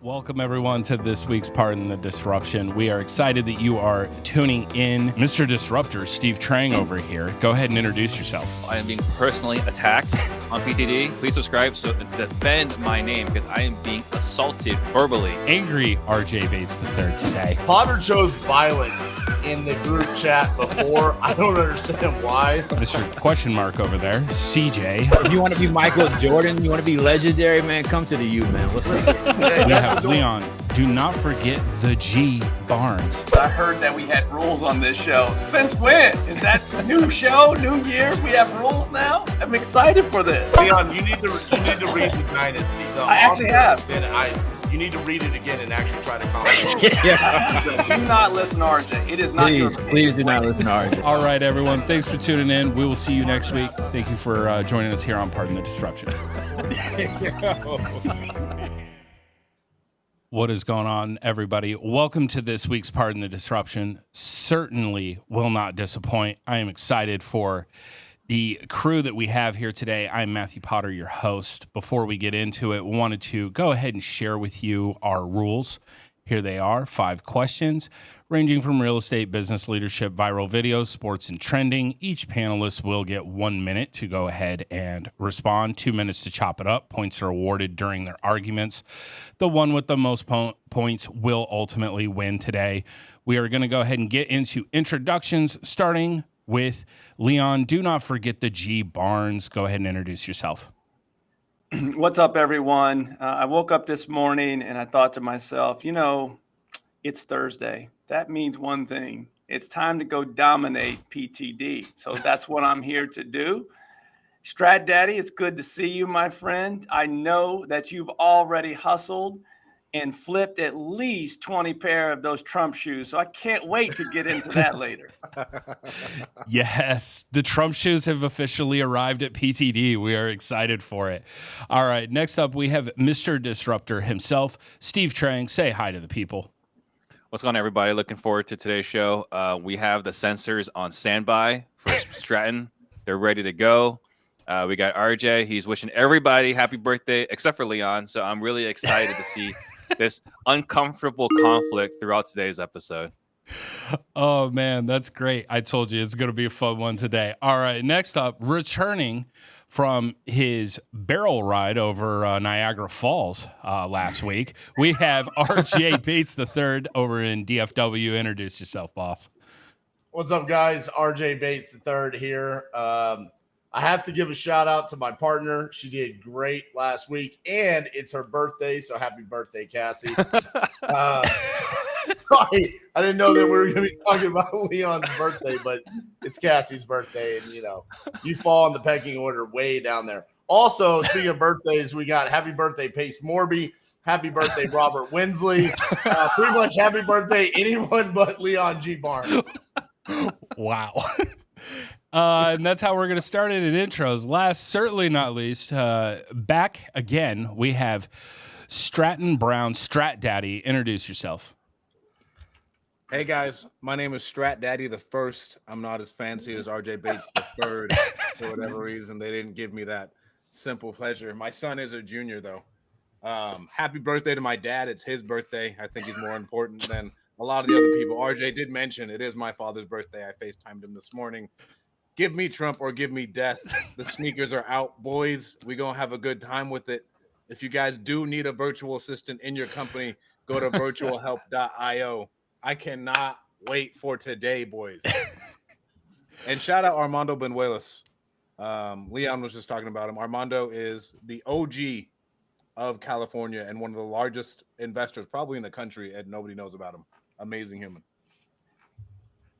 Welcome, everyone, to this week's Pardon the Disruption. We are excited that you are tuning in. Mr. Disruptor, Steve Trang over here. Go ahead and introduce yourself. I am being personally attacked on PTD. Please subscribe to defend my name because I am being assaulted verbally. Angry RJ Bates III today. Potter chose violence in the group chat before. I don't understand why. Mr. Question Mark over there, CJ. If you want to be Michael Jordan, you want to be legendary, man, come to the U, man. What's up? We have Leon. Do not forget the G Barnes. I heard that we had rules on this show. Since when? Is that a new show, new year? We have rules now? I'm excited for this. Leon, you need to read the Dynasty. I actually have. You need to read it again and actually try to comment. Do not listen to RJ. It is not Please do not listen to RJ. All right, everyone. Thanks for tuning in. We will see you next week. Thank you for joining us here on Pardon the Disruption. What is going on, everybody? Welcome to this week's Pardon the Disruption. Certainly will not disappoint. I am excited for the crew that we have here today. I'm Matthew Potter, your host. Before we get into it, we wanted to go ahead and share with you our rules. Here they are, 5 questions, ranging from real estate, business leadership, viral videos, sports, and trending. Each panelist will get 1 minute to go ahead and respond, 2 minutes to chop it up. Points are awarded during their arguments. The one with the most points will ultimately win today. We are going to go ahead and get into introductions, starting with Leon. Do not forget the G Barnes. Go ahead and introduce yourself. What's up, everyone? I woke up this morning and I thought to myself, it's Thursday. That means one thing. It's time to go dominate PTD. So that's what I'm here to do. Strat Daddy, it's good to see you, my friend. I know that you've already hustled and flipped at least 20 pair of those Trump shoes. So I can't wait to get into that later. Yes, the Trump shoes have officially arrived at PTD. We are excited for it. All right, next up, we have Mr. Disruptor himself, Steve Trang. Say hi to the people. What's going on, everybody? Looking forward to today's show. We have the sensors on standby for Stratton. They're ready to go. We got RJ. He's wishing everybody happy birthday, except for Leon. So I'm really excited to see this uncomfortable conflict throughout today's episode. Oh, man, that's great. I told you it's going to be a fun one today. All right, next up, returning from his barrel ride over Niagara Falls last week, we have RJ Bates III over in DFW. Introduce yourself, boss. What's up, guys? RJ Bates III here. I have to give a shout out to my partner. She did great last week, and it's her birthday, so happy birthday, Cassie. Sorry, I didn't know that we were going to be talking about Leon's birthday, but it's Cassie's birthday, and you fall in the pecking order way down there. Also, speaking of birthdays, we got happy birthday, Pace Morby. Happy birthday, Robert Winsley. Pretty much happy birthday, anyone but Leon G. Barnes. Wow. And that's how we're going to start it in intros. Last, certainly not least, back again, we have Stratton Brown, Strat Daddy. Introduce yourself. Hey guys, my name is Strat Daddy the First. I'm not as fancy as RJ Bates the Third. For whatever reason, they didn't give me that simple pleasure. My son is a junior though. Happy birthday to my dad. It's his birthday. I think he's more important than a lot of the other people. RJ did mention it is my father's birthday. I FaceTimed him this morning. Give me Trump or give me death. The sneakers are out, boys. We're going to have a good time with it. If you guys do need a virtual assistant in your company, go to virtualhelp.io. I cannot wait for today, boys. And shout out Armando Benuelos. Leon was just talking about him. Armando is the OG of California and one of the largest investors probably in the country, and nobody knows about him. Amazing human.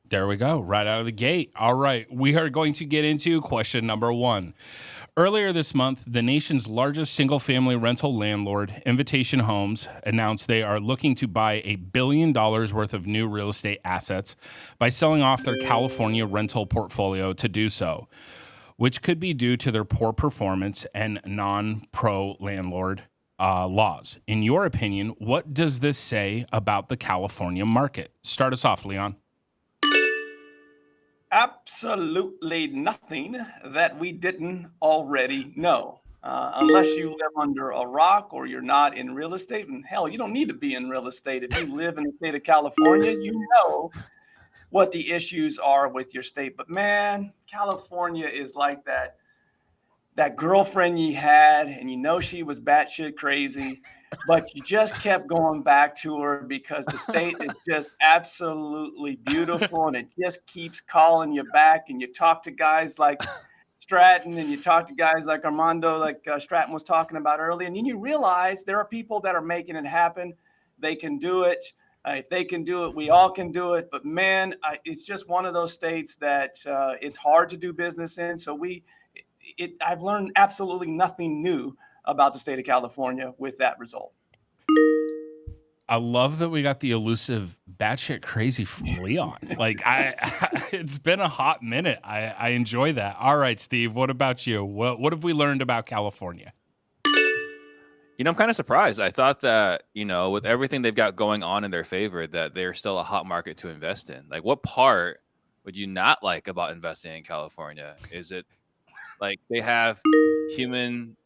There we go, right out of the gate. All right, we are going to get into question number 1. Earlier this month, the nation's largest single-family rental landlord, Invitation Homes, announced they are looking to buy $1 billion worth of new real estate assets by selling off their California rental portfolio to do so, which could be due to their poor performance and non-pro landlord laws. In your opinion, what does this say about the California market? Start us off, Leon. Absolutely nothing that we didn't already know. Unless you live under a rock or you're not in real estate. And hell, you don't need to be in real estate. If you live in the state of California, you know what the issues are with your state. But man, California is like that girlfriend you had, and you know she was batshit crazy, but you just kept going back to her because the state is just absolutely beautiful, and it just keeps calling you back. And you talk to guys like Stratton, and you talk to guys like Armando, like Stratton was talking about earlier, and then you realize there are people that are making it happen. They can do it. If they can do it, we all can do it. But man, it's just one of those states that it's hard to do business in. So I've learned absolutely nothing new about the state of California with that result. I love that we got the elusive batshit crazy from Leon. Like it's been a hot minute. I enjoy that. All right, Steve, what about you? What have we learned about California? I'm kind of surprised. I thought that, with everything they've got going on in their favor, that they're still a hot market to invest in. Like, what part would you not like about investing in California? Is it like they have human,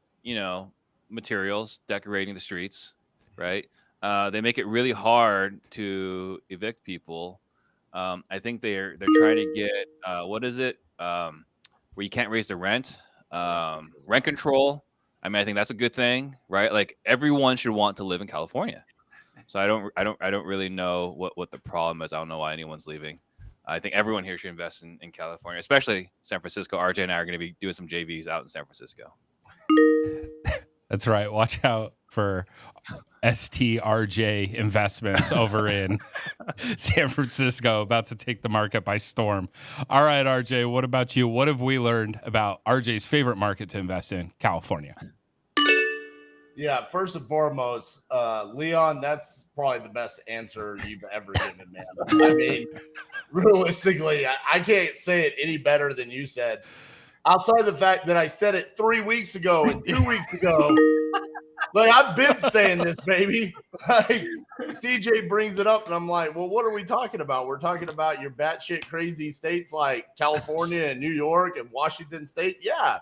materials decorating the streets, right? They make it really hard to evict people. I think they're trying to get what is it? Where you can't raise the rent, rent control. I mean, I think that's a good thing, right? Like everyone should want to live in California. So I don't really know what the problem is. I don't know why anyone's leaving. I think everyone here should invest in California, especially San Francisco. RJ and I are going to be doing some JVs out in San Francisco. That's right. Watch out for STRJ investments over in San Francisco, about to take the market by storm. All right, RJ, what about you? What have we learned about RJ's favorite market to invest in, California? Yeah, first and foremost, Leon, that's probably the best answer you've ever given, man. I mean, realistically, I can't say it any better than you said. Outside of the fact that I said it 3 weeks ago and 2 weeks ago, like I've been saying this, baby. Like CJ brings it up, and I'm like, well, what are we talking about? We're talking about your batshit crazy states like California and New York and Washington State. Yeah.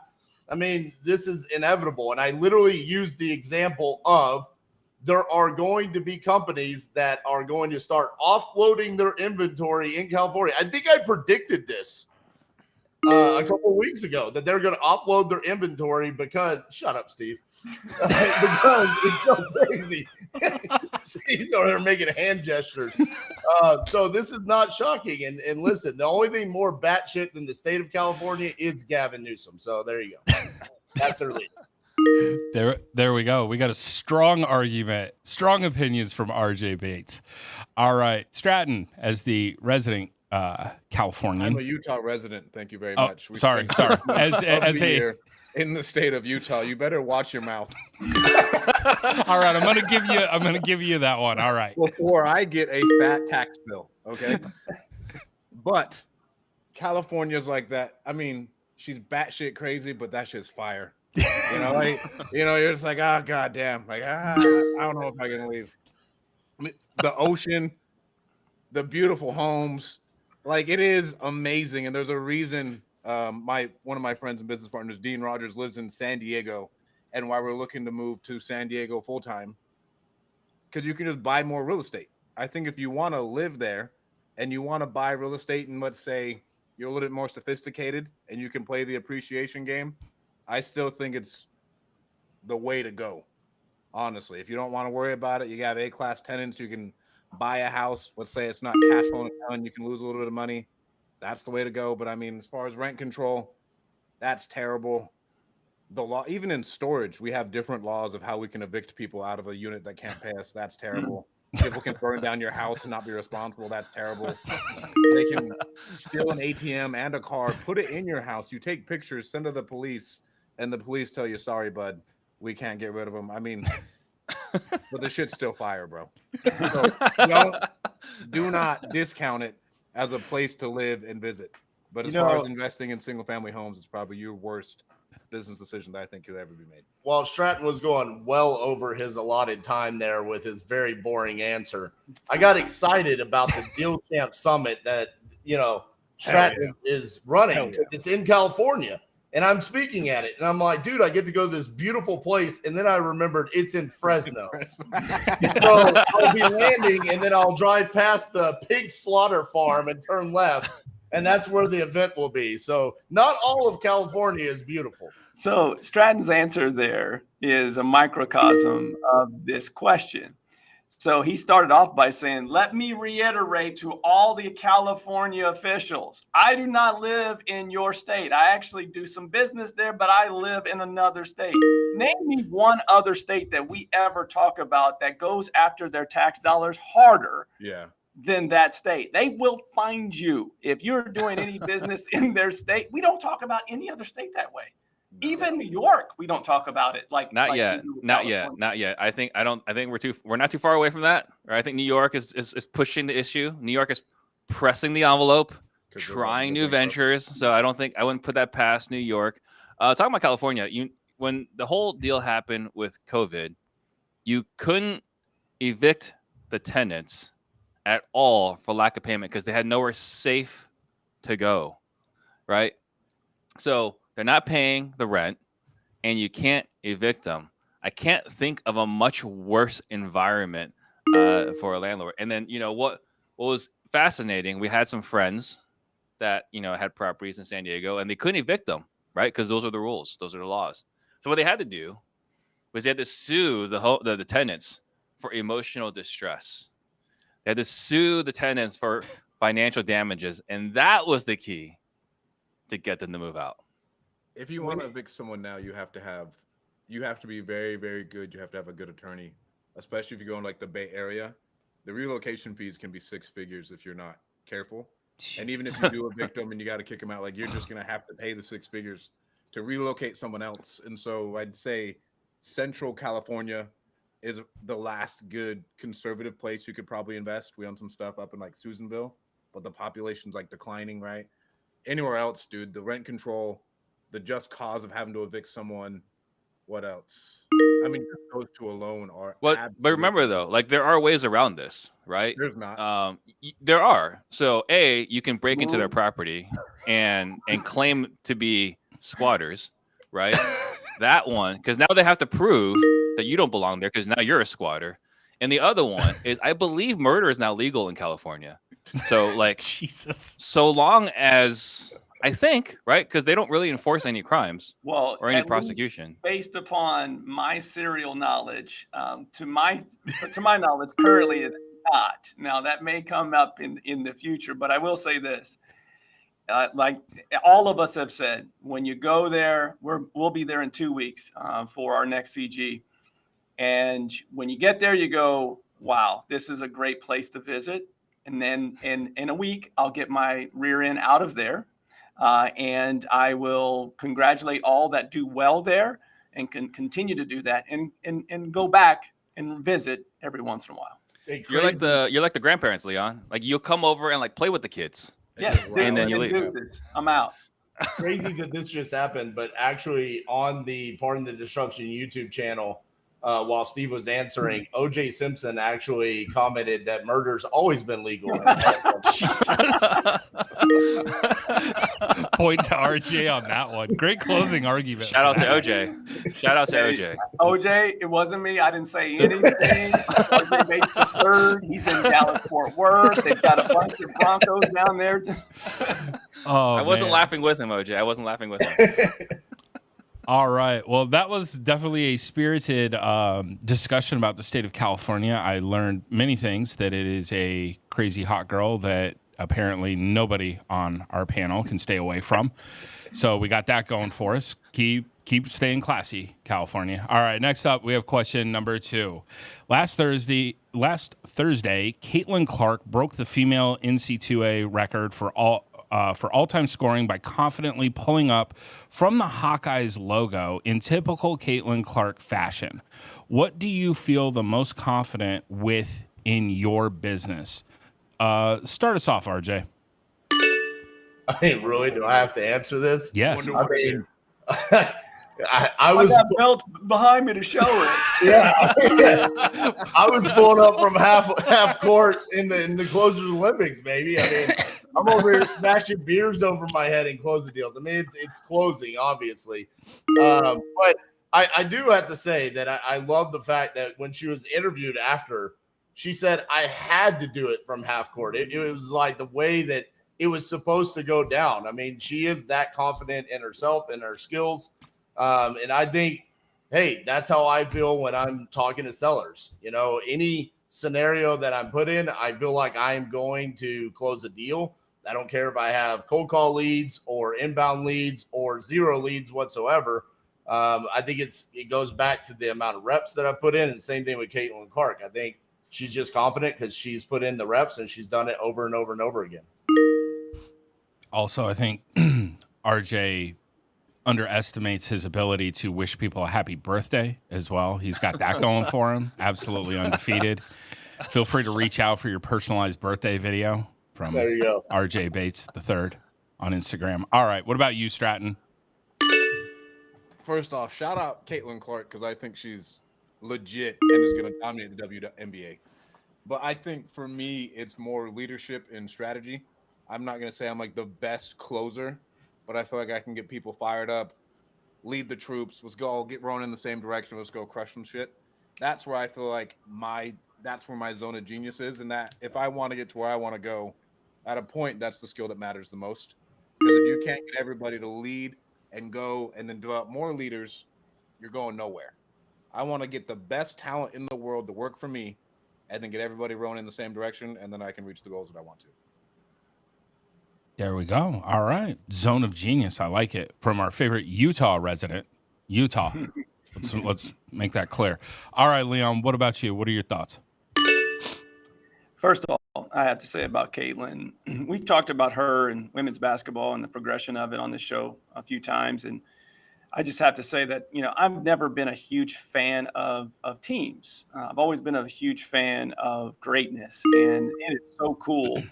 I mean, this is inevitable. And I literally used the example of there are going to be companies that are going to start offloading their inventory in California. I think I predicted this a couple of weeks ago, that they're going to offload their inventory because – shut up, Steve. Because it's so crazy. He's over there making hand gestures. So this is not shocking. And listen, the only thing more batshit than the state of California is Gavin Newsom. So there you go. That's their lead. There we go. We got a strong argument, strong opinions from RJ Bates. All right, Stratton, as the resident Californian. I'm a Utah resident. Thank you very much. Sorry. As a in the state of Utah, you better watch your mouth. All right, I'm gonna give you that one. All right. Before I get a fat tax bill, okay? But California's like that. I mean, she's batshit crazy, but that shit's fire. You're just like, goddamn, like I don't know if I can leave. I mean, the ocean, the beautiful homes, like it is amazing, and there's a reason. One of my friends and business partners, Dean Rogers, lives in San Diego, and why we're looking to move to San Diego full time, because you can just buy more real estate. I think if you want to live there and you want to buy real estate, and let's say you're a little bit more sophisticated and you can play the appreciation game, I still think it's the way to go. Honestly, if you don't want to worry about it, you have A-class tenants, you can buy a house. Let's say it's not cash flowing down, you can lose a little bit of money. That's the way to go. But I mean, as far as rent control, that's terrible. The law, even in storage, we have different laws of how we can evict people out of a unit that can't pay us. That's terrible. People can burn down your house and not be responsible. That's terrible. They can steal an ATM and a car, put it in your house. You take pictures, send to the police, and the police tell you, sorry, bud, we can't get rid of them. I mean, but the shit's still fire, bro. So do not discount it as a place to live and visit. But as far as investing in single family homes, it's probably your worst business decision that I think could ever be made. Well, Stratton was going well over his allotted time there with his very boring answer. I got excited about the Deal Champ Summit that, Stratton is running. It's in California. And I'm speaking at it, and I'm like, dude, I get to go to this beautiful place. And then I remembered it's in Fresno. So I'll be landing, and then I'll drive past the pig slaughter farm and turn left. And that's where the event will be. So not all of California is beautiful. So Stratton's answer there is a microcosm of this question. So he started off by saying, let me reiterate to all the California officials, I do not live in your state. I actually do some business there, but I live in another state. Name me one other state that we ever talk about that goes after their tax dollars harder than that state. They will find you if you're doing any business in their state. We don't talk about any other state that way. Even New York, we don't talk about it not yet. I think we're not too far away from that. Right? I think New York is pushing the issue. New York is pressing the envelope, trying new ventures. So I wouldn't put that past New York. Talking about California, when the whole deal happened with COVID, you couldn't evict the tenants at all for lack of payment because they had nowhere safe to go. Right? So they're not paying the rent, and you can't evict them. I can't think of a much worse environment for a landlord. And then, what was fascinating, we had some friends that, had properties in San Diego, and they couldn't evict them, right? Because those are the rules. Those are the laws. So what they had to do was they had to sue the tenants for emotional distress. They had to sue the tenants for financial damages, and that was the key to get them to move out. If you want to evict someone now, you have to be very, very good. You have to have a good attorney, especially if you go in like the Bay Area. The relocation fees can be 6 figures if you're not careful. And even if you do evict them and you got to kick them out, like you're just going to have to pay the 6 figures to relocate someone else. And so I'd say Central California is the last good conservative place you could probably invest. We own some stuff up in like Susanville, but the population's like declining, right? Anywhere else, dude, the rent control, the just cause of having to evict someone. What else? I mean, those two alone are. But remember though, like there are ways around this, right? There's not. There are. So you can break into their property and claim to be squatters, right? That one, because now they have to prove that you don't belong there because now you're a squatter. And the other one is, I believe murder is now legal in California. So like, Jesus. So long as. I think, right? Because they don't really enforce any crimes or any prosecution. Based upon my serial knowledge, to my knowledge, currently it's not. Now, that may come up in the future, but I will say this. Like all of us have said, when you go there, we'll be there in 2 weeks for our next CG. And when you get there, you go, wow, this is a great place to visit. And then in a week, I'll get my rear end out of there. And I will congratulate all that do well there and can continue to do that and go back and visit every once in a while. You're like the grandparents, Leon. Like you'll come over and like play with the kids. Yeah, and then you leave. I'm out. Crazy that this just happened, but actually on the Pardon the Disruption YouTube channel, while Steve was answering, O.J. Simpson actually commented that murder's always been legal. Jesus. Point to RJ on that one. Great closing argument. Shout out to OJ. Shout out to OJ. OJ, it wasn't me. I didn't say anything. OJ made the third. He's in Dallas, Fort Worth. They've got a bunch of Broncos down there. I wasn't laughing with him, OJ. I wasn't laughing with him. All right. Well, that was definitely a spirited discussion about the state of California. I learned many things, that it is a crazy hot girl that apparently nobody on our panel can stay away from. So we got that going for us. Keep staying classy, California. All right. Next up, we have question number 2. Last Thursday, Caitlin Clark broke the female NC2A record for all-time scoring by confidently pulling up from the Hawkeyes logo in typical Caitlin Clark fashion. What do you feel the most confident with in your business? Start us off, RJ. I mean, really, do I have to answer this? Yes. I mean, I was got belt behind me to show it. Yeah. I was pulling up from half court in the Closers Olympics, baby. I mean, I'm over here smashing beers over my head and closing deals. I mean, it's closing, obviously. But I do have to say that I love the fact that when she was interviewed after, she said, I had to do it from half court. It was like the way that it was supposed to go down. I mean, she is that confident in herself and her skills. And I think, hey, that's how I feel when I'm talking to sellers. You know, any scenario that I'm put in, I feel like I'm going to close a deal. I don't care if I have cold call leads or inbound leads or zero leads whatsoever. I think it goes back to the amount of reps that I put in, and same thing with Caitlin Clark. I think she's just confident because she's put in the reps and she's done it over and over and over again. Also, I think RJ underestimates his ability to wish people a happy birthday as well. He's got that going for him. Absolutely undefeated. Feel free to reach out for your personalized birthday video from There you go. RJ Bates III on Instagram. All right. What about you, Stratton? First off, shout out Caitlin Clark because I think she's legit and is going to dominate the WNBA. But I think for me, it's more leadership and strategy. I'm not going to say I'm like the best closer, but I feel like I can get people fired up, lead the troops. Let's go all get rowing in the same direction. Let's go crush some shit. That's where I feel like that's where my zone of genius is. And that if I want to get to where I want to go at a point, that's the skill that matters the most. Because if you can't get everybody to lead and go and then develop more leaders, you're going nowhere. I want to get the best talent in the world to work for me and then get everybody rowing in the same direction. And then I can reach the goals that I want to. There we go. All right. Zone of genius. I like it. From our favorite Utah resident, Utah. Let's make that clear. All right, Leon, what about you? What are your thoughts? First of all, I have to say about Caitlin, we've talked about her and women's basketball and the progression of it on this show a few times. And I just have to say that, I've never been a huge fan of teams. I've always been a huge fan of greatness. And it is so cool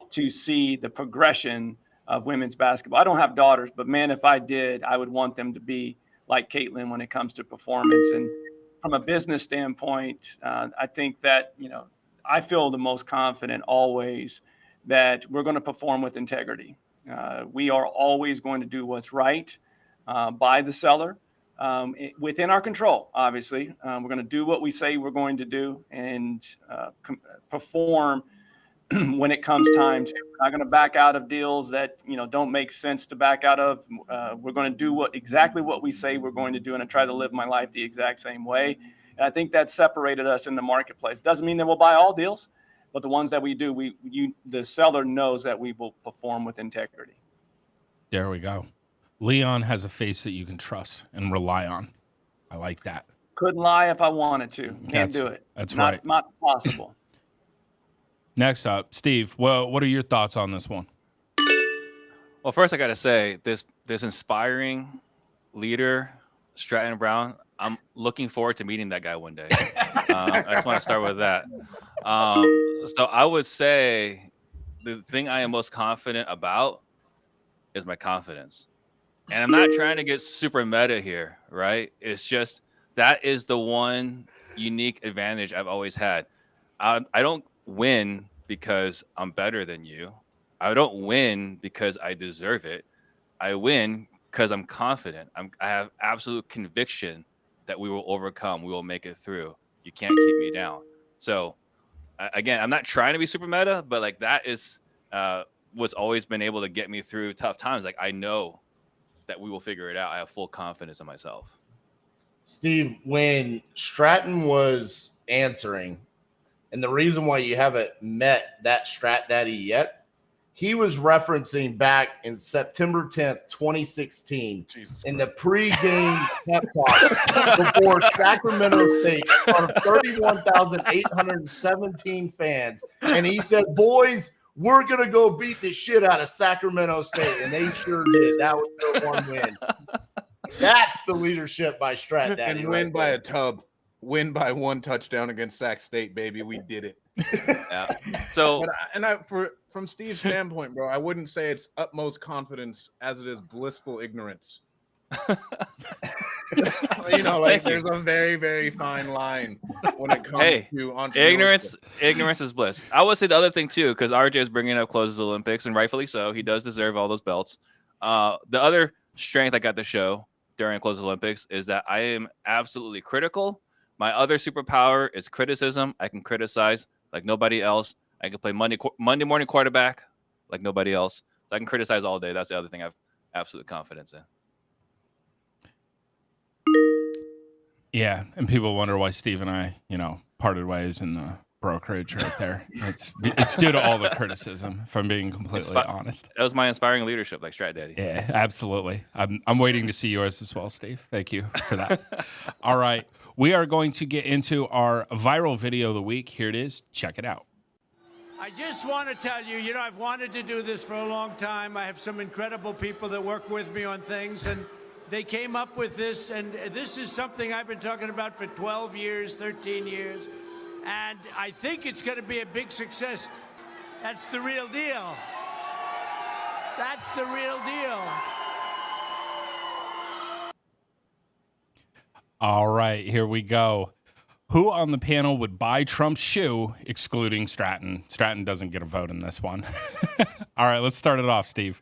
to see the progression of women's basketball. I don't have daughters, but man, if I did, I would want them to be like Caitlin when it comes to performance. And from a business standpoint, I think that, I feel the most confident always that we're going to perform with integrity. We are always going to do what's right by the seller within our control, obviously. We're going to do what we say we're going to do and perform when it comes time to. We're not going to back out of deals that don't make sense to back out of. We're going to do exactly what we say we're going to do, and I try to live my life the exact same way. And I think that separated us in the marketplace. Doesn't mean that we'll buy all deals, but the ones that we do, the seller knows that we will perform with integrity. There we go. Leon has a face that you can trust and rely on. I like that. Couldn't lie if I wanted to. Can't do it. That's not, right. Not possible. Next up, Steve, well, what are your thoughts on this one? Well, first I got to say this inspiring leader, Stratton Brown, I'm looking forward to meeting that guy one day. I just want to start with that. So I would say the thing I am most confident about is my confidence. And I'm not trying to get super meta here, right? It's just that is the one unique advantage I've always had. I don't win because I'm better than you. I don't win because I deserve it. I win because I'm confident. I have absolute conviction that we will overcome. We will make it through. You can't keep me down. So again, I'm not trying to be super meta, but like that is what's always been able to get me through tough times. Like I know that we will figure it out. I have full confidence in myself. Steve, when Stratton was answering, and the reason why you haven't met that Strat Daddy yet, he was referencing back in September 10th, 2016, in the pregame pep talk before Sacramento State of 31,817 fans. And he said, boys, we're going to go beat the shit out of Sacramento State. And they sure did. That was their one win. That's the leadership by Strat Daddy. And win by a tub. Win by one touchdown against Sac State, baby. We did it. Yeah. So, from Steve's standpoint, bro, I wouldn't say it's utmost confidence as it is blissful ignorance. You know, like Thank you. there's a very, very fine line when it comes Hey, to entrepreneurship. ignorance is bliss. I would say the other thing too, because RJ is bringing up closes Olympics, and rightfully so. He does deserve all those belts. The other strength I got to show during closes Olympics is that I am absolutely critical. My other superpower is criticism. I can criticize like nobody else. I can play Monday morning quarterback like nobody else. So I can criticize all day. That's the other thing I've absolute confidence in. Yeah, and people wonder why Steve and I, parted ways in the brokerage right there. It's due to all the criticism, if I'm being completely honest. That was my inspiring leadership, like Strat Daddy. Yeah, absolutely. I'm waiting to see yours as well, Steve. Thank you for that. All right, we are going to get into our viral video of the week. Here it is. Check it out. I just want to tell you, I've wanted to do this for a long time. I have some incredible people that work with me on things, and they came up with this, and this is something I've been talking about for 12 years, 13 years, and I think it's going to be a big success. That's the real deal. That's the real deal. All right, here we go. Who on the panel would buy Trump's shoe, excluding Stratton? Stratton doesn't get a vote in this one. All right, let's start it off, Steve.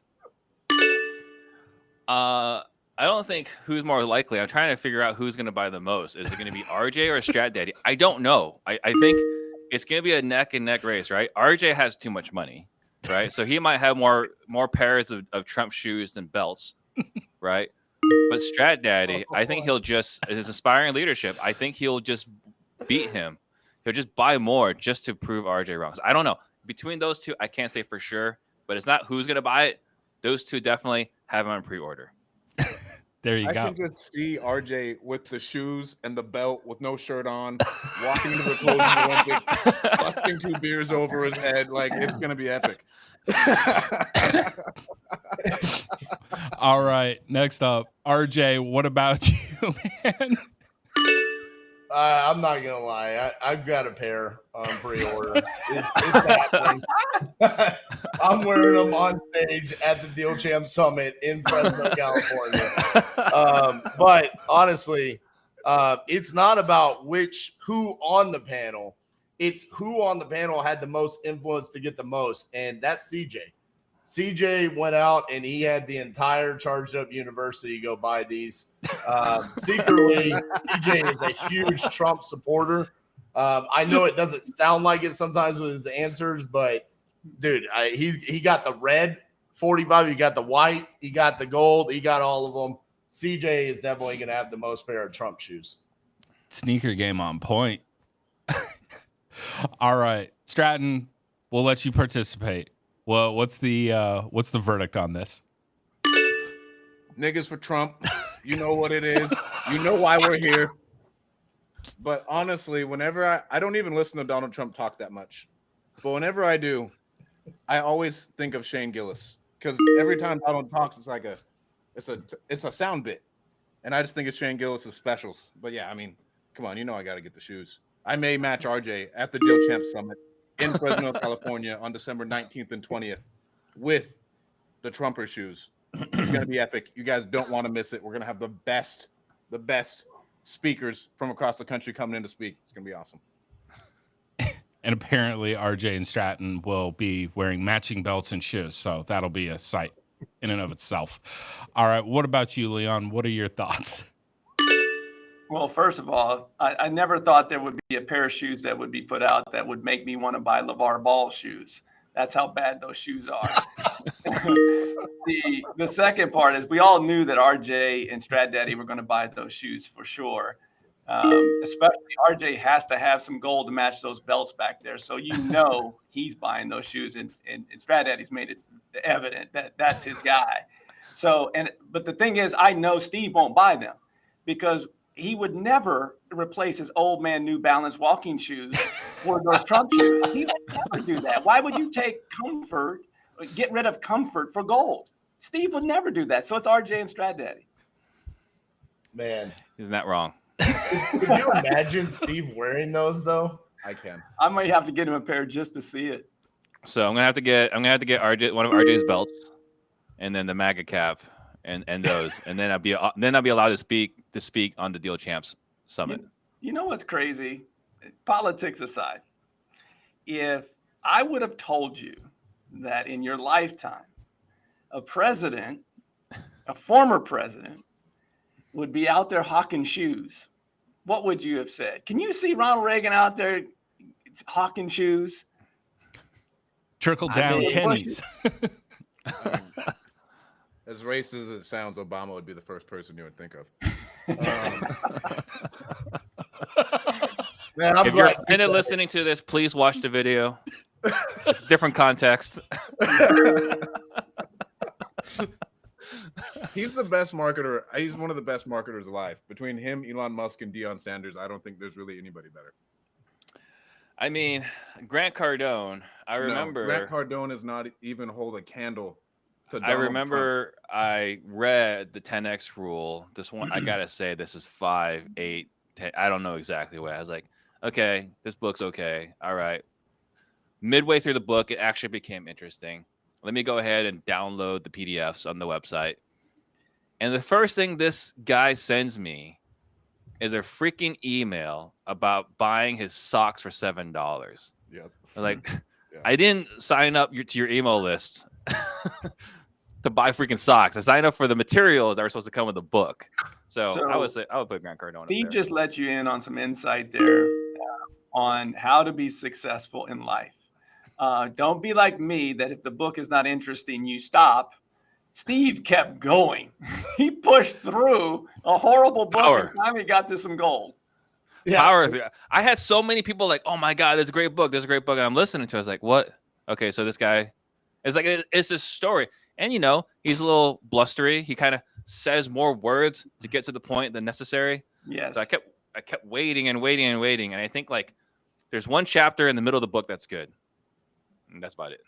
I don't think who's more likely. I'm trying to figure out who's going to buy the most. Is it going to be RJ or Strat Daddy? I don't know. I think it's going to be a neck and neck race, right? RJ has too much money, right? So he might have more pairs of Trump shoes than belts, right? But Strat Daddy, I think he'll just, his inspiring leadership, I think he'll just beat him. He'll just buy more just to prove RJ wrong. So I don't know. Between those two, I can't say for sure, but it's not who's going to buy it. Those two definitely have them on pre-order. There you go. I can just see RJ with the shoes and the belt with no shirt on, walking into the closing Olympics, busting 2 beers over his head. Like, it's going to be epic. All right, next up, RJ, what about you, man? I'm not gonna lie. I've got a pair on pre-order. It's happening. I'm wearing them on stage at the Deal Champ Summit in Fresno, California. But honestly, it's not about who on the panel. It's who on the panel had the most influence to get the most, and that's CJ. CJ went out and he had the entire charged up university go buy these. Secretly, CJ is a huge Trump supporter. I know it doesn't sound like it sometimes with his answers, but dude, he got the red 45, he got the white, he got the gold, he got all of them. CJ is definitely going to have the most pair of Trump shoes. Sneaker game on point. All right, Stratton, we'll let you participate. Well, what's the verdict on this? Niggas for Trump. You know what it is. You know why we're here. But honestly, whenever I don't even listen to Donald Trump talk that much. But whenever I do, I always think of Shane Gillis. Because every time Donald talks, it's like it's a sound bit. And I just think of Shane Gillis' specials. But yeah, I mean, come on, I gotta get the shoes. I may match RJ at the Deal Champ Summit in Fresno, California on December 19th and 20th with the Trumper shoes. It's going to be epic. You guys don't want to miss it. We're going to have the best speakers from across the country coming in to speak. It's going to be awesome. And apparently RJ and Stratton will be wearing matching belts and shoes, so that'll be a sight in and of itself. All right, what about you, Leon? What are your thoughts? Well, first of all, I never thought there would be a pair of shoes that would be put out that would make me want to buy LeVar Ball shoes. That's how bad those shoes are. The second part is we all knew that RJ and Strat Daddy were going to buy those shoes for sure. Especially RJ has to have some gold to match those belts back there. So he's buying those shoes, and Strat Daddy's made it evident that that's his guy. So, but the thing is, I know Steve won't buy them because he would never replace his old man New Balance walking shoes for those Trump shoes. He would never do that. Why would you get rid of comfort for gold? Steve would never do that. So it's RJ and Strat Daddy. Man, isn't that wrong? Could you imagine Steve wearing those though? I can. I might have to get him a pair just to see it. So I'm gonna have to get RJ one of RJ's belts, and then the MAGA cap, and those, and then I'll be allowed to speak to speak on the Deal Champs Summit. You know what's crazy? Politics aside, if I would have told you that in your lifetime, a former president, would be out there hawking shoes, what would you have said? Can you see Ronald Reagan out there hawking shoes? Trickle down tennies. As racist as it sounds, Obama would be the first person you would think of. Man, I'm If you're glad offended listening to this, please watch the video. It's different context. He's the best marketer. He's one of the best marketers alive. Between him, Elon Musk, and Deion Sanders, I don't think there's really anybody better. I mean, Grant Cardone, I remember. Grant Cardone does not even hold a candle to Donald I remember Trump. I read the 10X rule. This one, I got to say, this is 5, 8, 10. I don't know exactly what. I was like, okay, this book's okay. All right. Midway through the book, it actually became interesting. Let me go ahead and download the PDFs on the website. And the first thing this guy sends me is a freaking email about buying his socks for $7. Yep. Like, I didn't sign up to your email list to buy freaking socks. I signed up for the materials that were supposed to come with the book. So I would put Grant Cardone. Steve just let you in on some insight there on how to be successful in life. Don't be like me that if the book is not interesting, you stop. Steve kept going. He pushed through a horrible book and finally got to some gold. Yeah. Power. I had so many people like, oh my God, there's a great book. There's a great book. And I'm listening to it. I was like, what? Okay, so this guy, it's like, it's this story. And, you know, he's a little blustery. He kind of says more words to get to the point than necessary. Yes. So I kept waiting and waiting and waiting. And I think like there's one chapter in the middle of the book that's good. And that's about it.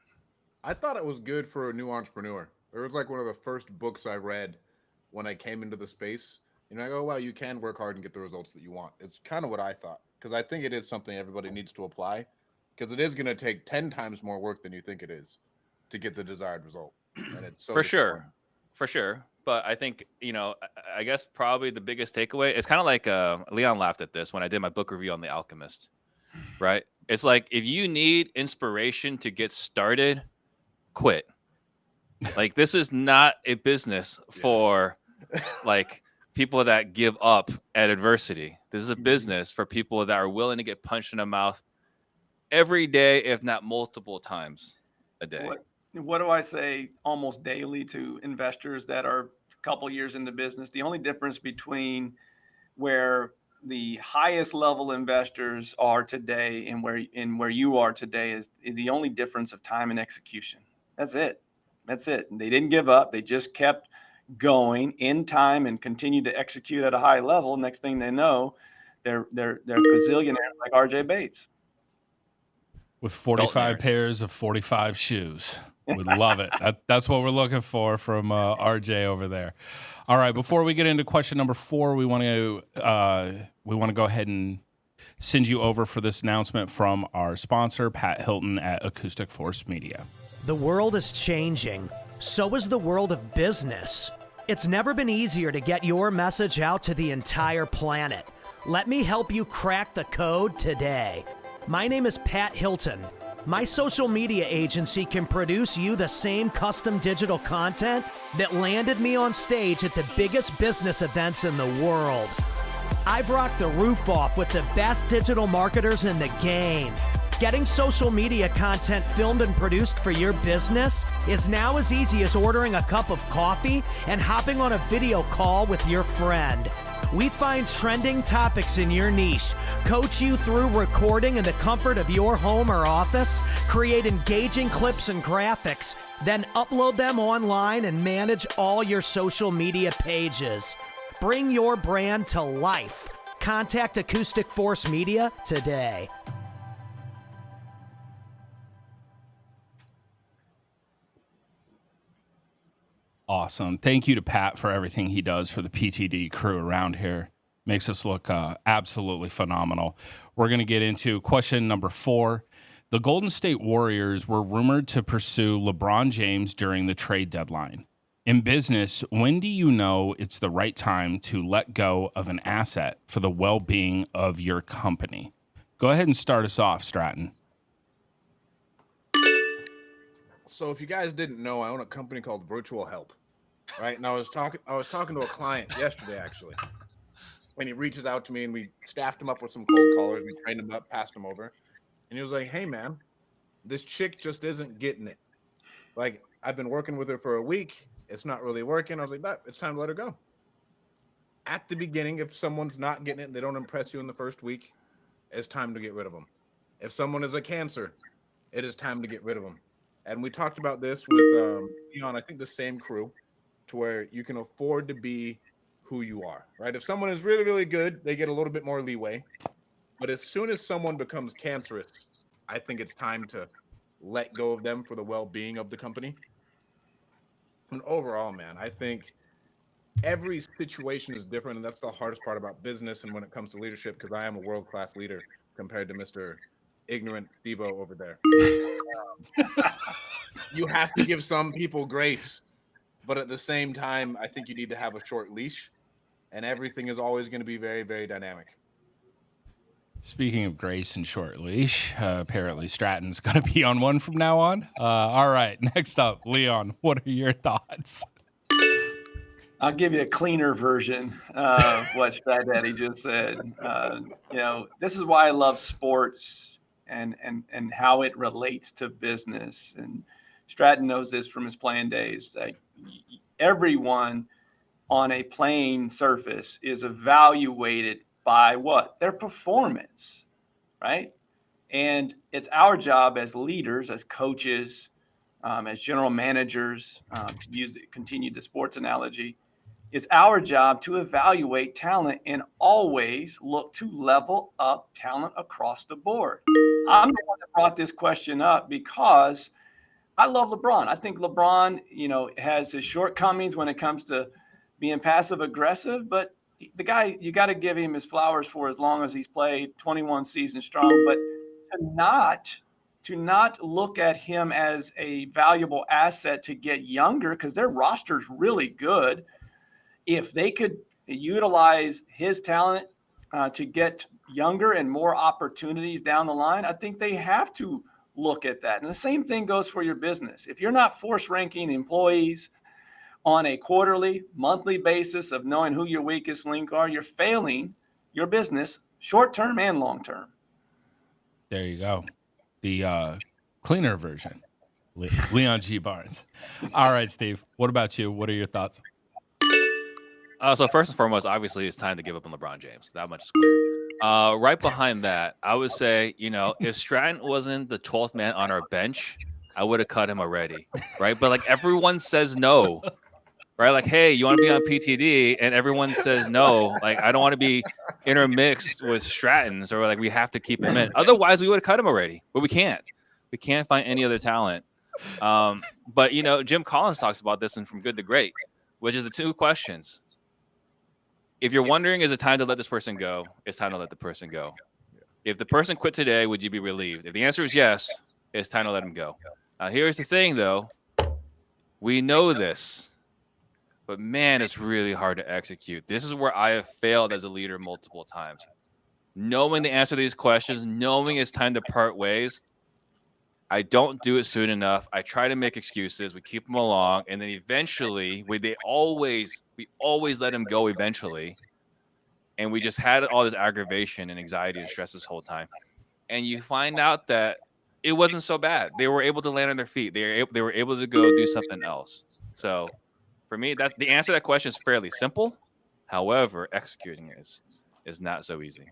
I thought it was good for a new entrepreneur. It was like one of the first books I read when I came into the space. You know, I go, wow, you can work hard and get the results that you want. It's kind of what I thought, because I think it is something everybody needs to apply, because it is going to take 10 times more work than you think it is to get the desired result. And it's so for sure. But I think, you know, I guess probably the biggest takeaway is kind of like Leon laughed at this when I did my book review on The Alchemist, right? It's like, if you need inspiration to get started, quit. Like, this is not a business for like people that give up at adversity. This is a business for people that are willing to get punched in the mouth every day, if not multiple times a day. What do I say almost daily to investors that are a couple years in the business? The only difference between where the highest level investors are today and where you are today is the only difference of time and execution. That's it. They didn't give up. They just kept going in time and continued to execute at a high level. Next thing they know, they're gazillionaires like RJ Bates. With 45 pairs of 45 shoes. We love it. That's what we're looking for from RJ over there. All right, before we get into question number 4, we want to go ahead and send you over for this announcement from our sponsor, Pat Hilton at Acoustic Force Media. The world is changing. So is the world of business. It's never been easier to get your message out to the entire planet. Let me help you crack the code today. My name is Pat Hilton. My social media agency can produce you the same custom digital content that landed me on stage at the biggest business events in the world. I've rocked the roof off with the best digital marketers in the game. Getting social media content filmed and produced for your business is now as easy as ordering a cup of coffee and hopping on a video call with your friend. We find trending topics in your niche, coach you through recording in the comfort of your home or office, create engaging clips and graphics, then upload them online and manage all your social media pages. Bring your brand to life. Contact Acoustic Force Media today. Awesome. Thank you to Pat for everything he does for the PTD crew around here. Makes us look absolutely phenomenal. We're going to get into question number 4. The Golden State Warriors were rumored to pursue LeBron James during the trade deadline. In business, when do you know it's the right time to let go of an asset for the well-being of your company? Go ahead and start us off, Stratton. So if you guys didn't know, I own a company called Virtual Help, right? And I was talking to a client yesterday, actually, and he reaches out to me, and we staffed him up with some cold callers. We trained him up, passed him over, and he was like, "Hey, man, this chick just isn't getting it. Like, I've been working with her for a week. It's not really working." I was like, "It's time to let her go." At the beginning, if someone's not getting it and they don't impress you in the first week, it's time to get rid of them. If someone is a cancer, it is time to get rid of them. And we talked about this with Leon, I think the same crew, to where you can afford to be who you are, right? If someone is really, really good, they get a little bit more leeway. But as soon as someone becomes cancerous, I think it's time to let go of them for the well-being of the company. And overall, man, I think every situation is different, and that's the hardest part about business and when it comes to leadership, because I am a world-class leader compared to Mr. Ignorant Steve-O over there. You have to give some people grace, but at the same time, I think you need to have a short leash, and everything is always going to be very, very dynamic. Speaking of grace and short leash, apparently Stratton's going to be on one from now on. All right, next up, Leon, what are your thoughts? I'll give you a cleaner version of what Strat Daddy just said. This is why I love sports and how it relates to business. And Stratton knows this from his playing days. Everyone on a playing surface is evaluated by what? Their performance, right? And it's our job as leaders, as coaches, as general managers, to continue the sports analogy, it's our job to evaluate talent and always look to level up talent across the board. I'm the one that brought this question up because I love LeBron. I think LeBron, has his shortcomings when it comes to being passive aggressive, but the guy, you got to give him his flowers for as long as he's played 21 seasons strong. But to not look at him as a valuable asset to get younger, because their roster's really good. If they could utilize his talent to get younger and more opportunities down the line, I think they have to look at that. And the same thing goes for your business. If you're not force ranking employees on a quarterly, monthly basis of knowing who your weakest link are, you're failing your business short-term and long-term. There you go. The cleaner version, Leon G. Barnes. All right, Steve, what about you? What are your thoughts? So first and foremost, obviously, it's time to give up on LeBron James. That much is clear. Right behind that, I would say, if Stratton wasn't the 12th man on our bench, I would have cut him already, right? But like everyone says no, right? Like, hey, you want to be on PTD, and everyone says no. Like, I don't want to be intermixed with Stratton's, or like we have to keep him in. Otherwise, we would have cut him already, but we can't. We can't find any other talent. But Jim Collins talks about this in From Good to Great, which is the two questions. If you're wondering, is it time to let this person go? It's time to let the person go. If the person quit today, would you be relieved? If the answer is yes, it's time to let him go. Now, here's the thing, though. We know this, but man, it's really hard to execute. This is where I have failed as a leader multiple times. Knowing the answer to these questions, knowing it's time to part ways, I don't do it soon enough. I try to make excuses. We keep them along, and then eventually, we always let him go eventually, and we just had all this aggravation and anxiety and stress this whole time. And you find out that it wasn't so bad. They were able to land on their feet. They were able to go do something else. So, for me, that's the answer to that question is fairly simple. However, executing it is not so easy.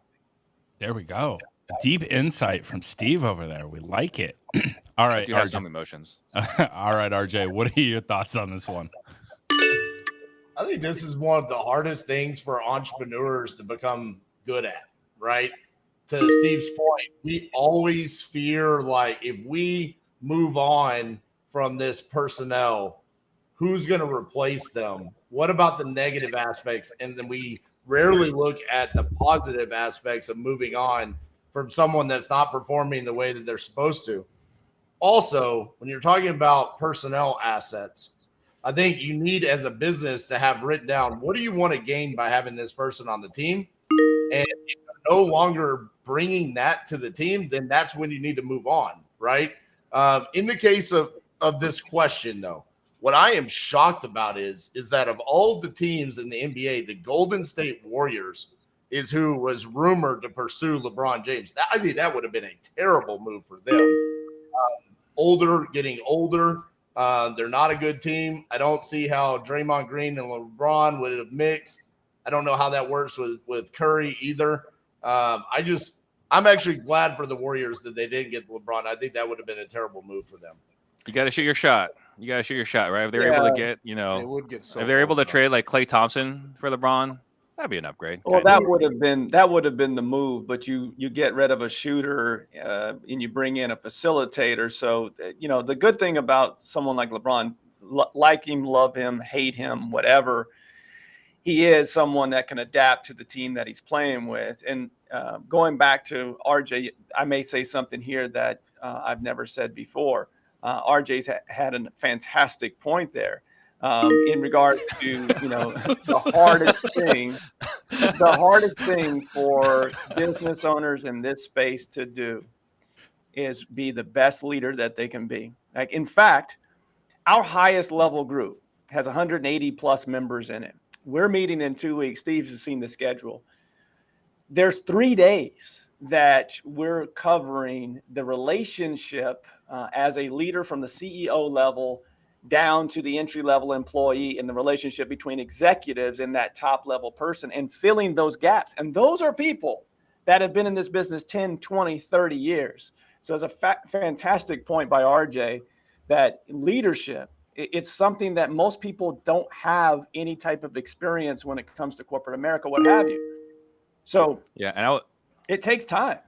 There we go. Deep insight from Steve over there. We like it. All right, You have some emotions. All right, RJ, what are your thoughts on this one? I think this is one of the hardest things for entrepreneurs to become good at, right? To Steve's point, we always fear, like, if we move on from this personnel, who's going to replace them? What about the negative aspects? And then we rarely look at the positive aspects of moving on from someone that's not performing the way that they're supposed to. Also, when you're talking about personnel assets, I think you need as a business to have written down, what do you want to gain by having this person on the team? And if you're no longer bringing that to the team, then that's when you need to move on, right? In the case of this question, though, what I am shocked about is that of all the teams in the NBA, the Golden State Warriors is who was rumored to pursue LeBron James. I think that would have been a terrible move for them. Getting older. They're not a good team. I don't see how Draymond Green and LeBron would have mixed. I don't know how that works with Curry either. I'm actually glad for the Warriors that they didn't get LeBron. I think that would have been a terrible move for them. You got to shoot your shot. Right? If they're able to get, They would get so if they're able to close, trade like Klay Thompson for LeBron, that'd be an upgrade. Well, that would have been the move, but you get rid of a shooter and you bring in a facilitator. So the good thing about someone like LeBron, like him, love him, hate him, whatever, he is someone that can adapt to the team that he's playing with. And going back to RJ, I may say something here that I've never said before. RJ's had a fantastic point there. In regards to the hardest thing for business owners in this space to do is be the best leader that they can be. Like, in fact, our highest level group has 180 plus members in it. We're meeting in 2 weeks. Steve's has seen the schedule. There's 3 days that we're covering the relationship as a leader from the CEO level down to the entry-level employee, and the relationship between executives and that top-level person, and filling those gaps. And those are people that have been in this business 10, 20, 30 years. So it's a fantastic point by RJ that leadership, it's something that most people don't have any type of experience when it comes to corporate America, what have you. So yeah, and it takes time.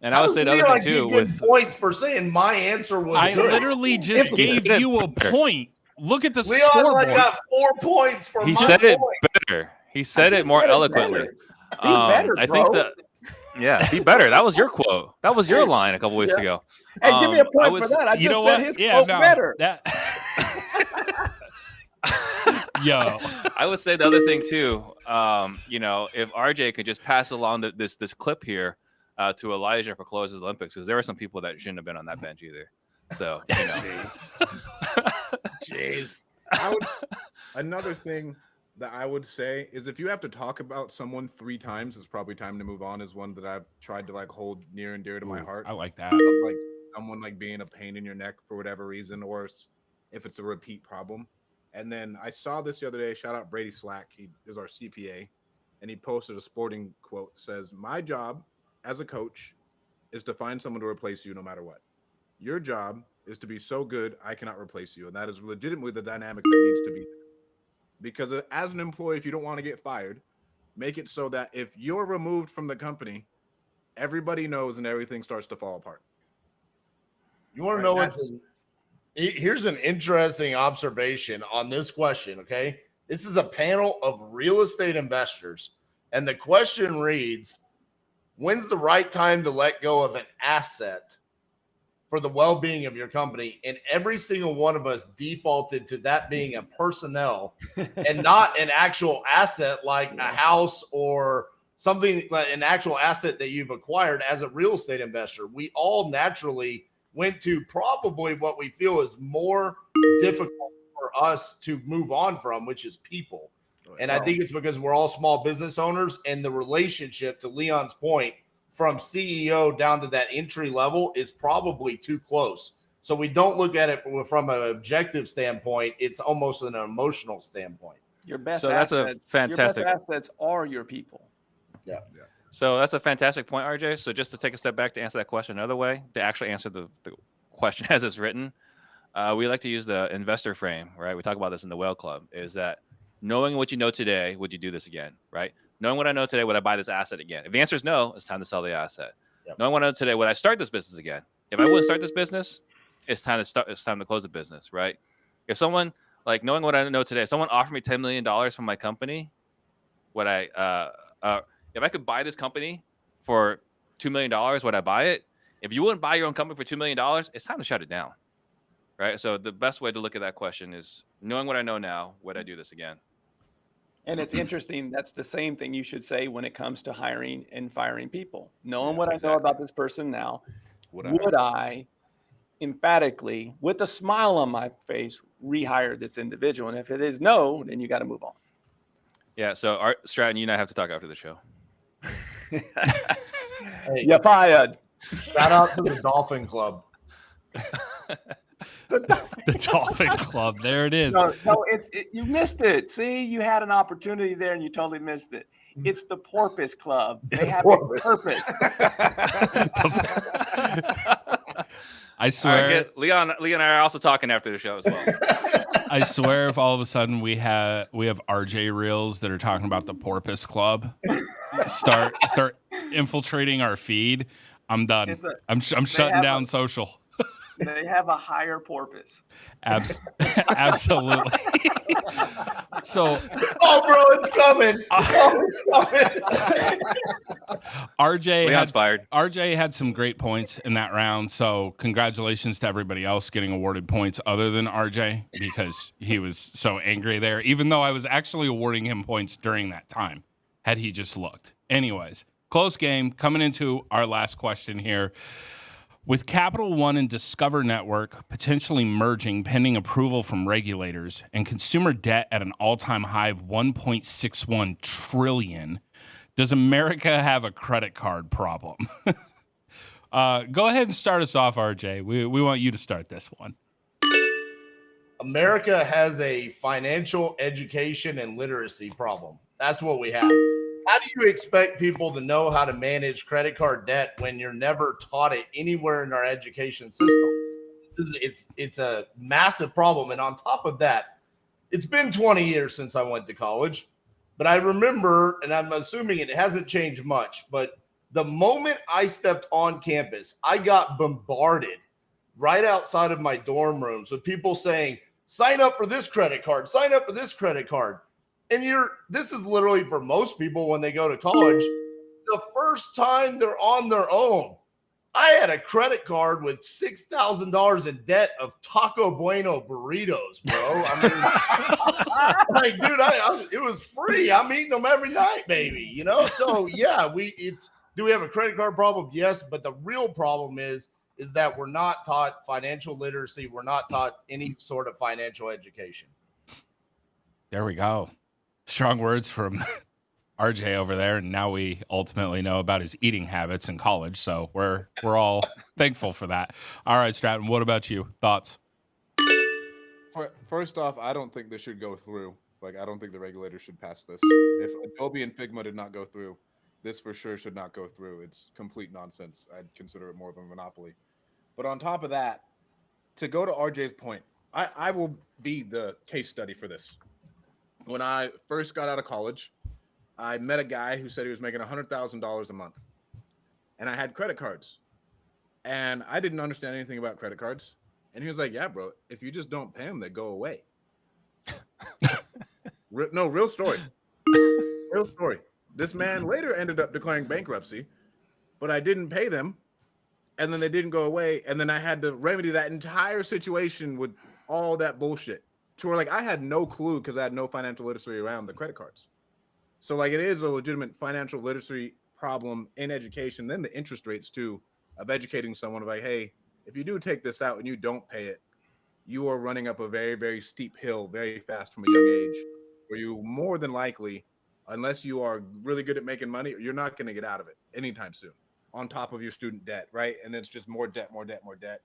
And I would say the other thing too, with points for saying my answer was I good. literally just gave you a point. Look at the Leon scoreboard. got 4 points for he my said it point. better. He said it more eloquently. Be better, I think bro. be better. That was your quote. That was your line a couple weeks ago. Hey, give me a point for that. I just said his quote better. Yo, I would say the other thing too. If RJ could just pass along this clip here to Elijah for closes Olympics, because there were some people that shouldn't have been on that bench either. So Jeez. Another thing that I would say is, if you have to talk about someone 3 times, it's probably time to move on, is one that I've tried to hold near and dear to my heart. I like that. Of, someone being a pain in your neck for whatever reason, or if it's a repeat problem. And then I saw this the other day. Shout out Brady Slack. He is our CPA, and he posted a sporting quote. Says, "My job as a coach is to find someone to replace you no matter what. Your job is to be so good I cannot replace you." And that is legitimately the dynamic that needs to be there. Because as an employee, if you don't want to get fired, make it so that if you're removed from the company, everybody knows and everything starts to fall apart. You want to know here's an interesting observation on this question, okay? This is a panel of real estate investors, and the question reads, when's the right time to let go of an asset for the well-being of your company? And every single one of us defaulted to that being a personnel and not an actual asset like a house or something, like an actual asset that you've acquired as a real estate investor. We all naturally went to probably what we feel is more difficult for us to move on from, which is people. And I think it's because we're all small business owners, and the relationship, to Leon's point, from CEO down to that entry level is probably too close. So we don't look at it from an objective standpoint. It's almost an emotional standpoint. Your best that's a fantastic. Your best assets are your people. Yeah. So that's a fantastic point, RJ. So just to take a step back to answer that question another way, to actually answer the question as it's written, we like to use the investor frame, right? We talk about this in the Whale Club, is that knowing what you know today, would you do this again, right? Knowing what I know today, would I buy this asset again? If the answer is no, it's time to sell the asset. Yep. Knowing what I know today, would I start this business again? If I wouldn't start this business, it's time to close the business, right? If someone, knowing what I know today, if someone offered me $10 million from my company, would I, if I could buy this company for $2 million, would I buy it? If you wouldn't buy your own company for $2 million, it's time to shut it down. right? So the best way to look at that question is knowing what I know now, would I do this again? And it's interesting. That's the same thing you should say when it comes to hiring and firing people. Knowing what I know about this person now, would I emphatically, with a smile on my face, rehire this individual? And if it is no, then you got to move on. Yeah. So Stratton, you and I have to talk after the show. Hey, You're fired. shout out to the Dolphin Club. The Dolphin Club. There it is. No, you missed it. See, you had an opportunity there and you totally missed it. It's the Porpoise Club. They have a purpose. I swear, Leon and I are also talking after the show as well. I swear, if all of a sudden we have RJ reels that are talking about the Porpoise Club, start infiltrating our feed, I'm done. I'm shutting down social. They have a higher porpoise. Absolutely. So, bro, it's coming. RJ had some great points in that round. So, congratulations to everybody else getting awarded points other than RJ, because he was so angry there, even though I was actually awarding him points during that time, had he just looked. Anyways, close game. Coming into our last question here. With Capital One and Discover Network potentially merging pending approval from regulators and consumer debt at an all-time high of $1.61 trillion, does America have a credit card problem? Go ahead and start us off, RJ. We want you to start this one. America has a financial education and literacy problem. That's what we have. How do you expect people to know how to manage credit card debt when you're never taught it anywhere in our education system? It's a massive problem. And on top of that, it's been 20 years since I went to college, but I remember, and I'm assuming it hasn't changed much, but the moment I stepped on campus, I got bombarded right outside of my dorm rooms with people saying, sign up for this credit card, sign up for this credit card. And this is literally for most people when they go to college, the first time they're on their own. I had a credit card with $6,000 in debt of Taco Bueno burritos, bro. I mean, like, dude, it was free. I'm eating them every night, baby. You know, so yeah, do we have a credit card problem? Yes, but the real problem is that we're not taught financial literacy. We're not taught any sort of financial education. There we go. Strong words from RJ over there, and now we ultimately know about his eating habits in college, so we're all thankful for that. All right, Stratton, what about you? Thoughts? First off, I don't think this should go through. Like, I don't think the regulators should pass this. If Adobe and Figma did not go through, this for sure should not go through. It's complete nonsense. I'd consider it more of a monopoly. But on top of that, to go to RJ's point, I will be the case study for this. When I first got out of college, I met a guy who said he was making $100,000 a month. And I had credit cards. And I didn't understand anything about credit cards. And he was like, yeah, bro, if you just don't pay them, they go away. Real story. Real story. This man later ended up declaring bankruptcy, but I didn't pay them. And then they didn't go away. And then I had to remedy that entire situation with all that bullshit. To where, like, I had no clue because I had no financial literacy around the credit cards. So, like, it is a legitimate financial literacy problem in education. Then the interest rates, too, of educating someone of like, hey, if you do take this out and you don't pay it, you are running up a very, very steep hill very fast from a young age, where you more than likely, unless you are really good at making money, you're not going to get out of it anytime soon, on top of your student debt, right? And it's just more debt, more debt, more debt.